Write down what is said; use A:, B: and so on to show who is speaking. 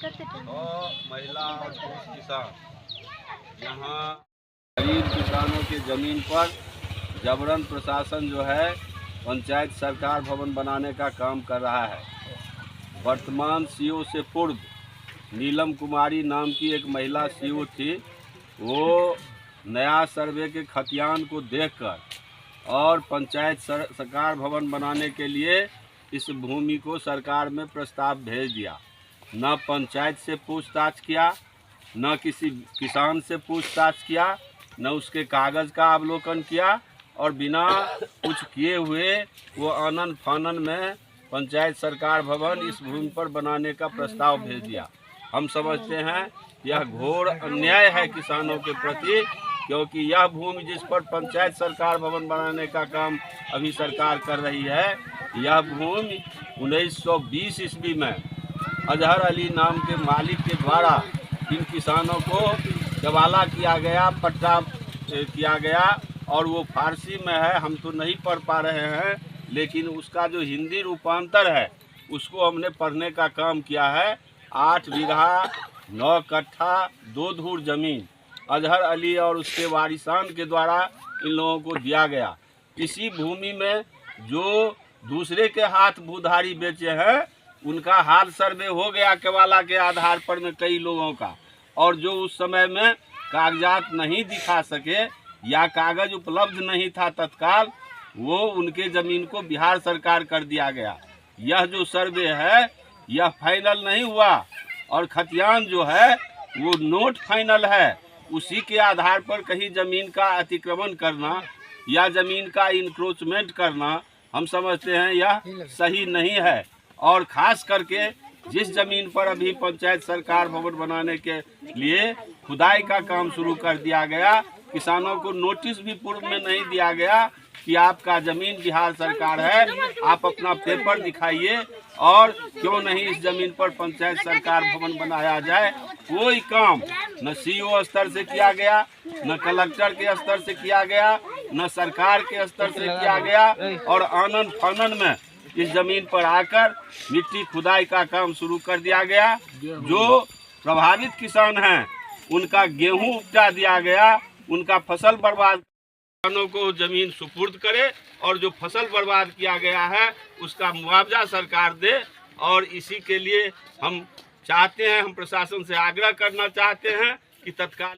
A: और महिला और पुरुष किसान यहाँ गरीब किसानों के ज़मीन पर जबरन प्रशासन जो है पंचायत सरकार भवन बनाने का काम कर रहा है। वर्तमान सीओ से पूर्व नीलम कुमारी नाम की एक महिला सीओ थी। वो नया सर्वे के खतियान को देखकर और पंचायत सरकार भवन बनाने के लिए इस भूमि को सरकार में प्रस्ताव भेज दिया। न पंचायत से पूछताछ किया, न किसी किसान से पूछताछ किया, न उसके कागज़ का अवलोकन किया और बिना कुछ किए हुए वो आनन फानन में पंचायत सरकार भवन इस भूमि पर बनाने का प्रस्ताव भेज दिया। हम समझते हैं यह घोर अन्याय है किसानों के प्रति, क्योंकि यह भूमि जिस पर पंचायत सरकार भवन बनाने का काम अभी सरकार कर रही है, यह भूमि 1920 ईस्वी में अजहर अली नाम के मालिक के द्वारा इन किसानों को हवाला किया गया, पट्टा किया गया और वो फारसी में है, हम तो नहीं पढ़ पा रहे हैं, लेकिन उसका जो हिंदी रूपांतर है उसको हमने पढ़ने का काम किया है। 8 बीघा 9 कट्ठा 2 धूर ज़मीन अजहर अली और उसके वारिसान के द्वारा इन लोगों को दिया गया। इसी भूमि में जो दूसरे के हाथ भूधारी बेचे हैं उनका हाल सर्वे हो गया केवाला के आधार पर में कई लोगों का, और जो उस समय में कागजात नहीं दिखा सके या कागज उपलब्ध नहीं था तत्काल, वो उनके ज़मीन को बिहार सरकार कर दिया गया। यह जो सर्वे है यह फाइनल नहीं हुआ और खतियान जो है वो नोट फाइनल है। उसी के आधार पर कहीं ज़मीन का अतिक्रमण करना या ज़मीन का इंक्रोचमेंट करना हम समझते हैं यह सही नहीं है। और ख़ास करके जिस ज़मीन पर अभी पंचायत सरकार भवन बनाने के लिए खुदाई का काम शुरू कर दिया गया, किसानों को नोटिस भी पूर्व में नहीं दिया गया कि आपका ज़मीन बिहार सरकार है, आप अपना पेपर दिखाइए और क्यों नहीं इस ज़मीन पर पंचायत सरकार भवन बनाया जाए। कोई काम न सीओ स्तर से किया गया, न कलेक्टर के स्तर से किया गया, न सरकार के स्तर से किया गया और आनन फानन में इस ज़मीन पर आकर मिट्टी खुदाई का काम शुरू कर दिया गया। जो प्रभावित किसान हैं उनका गेहूं उपजा दिया गया, उनका फसल बर्बाद, किसानों को ज़मीन सुपुर्द करे और जो फसल बर्बाद किया गया है उसका मुआवजा सरकार दे। और इसी के लिए हम चाहते हैं, हम प्रशासन से आग्रह करना चाहते हैं कि तत्काल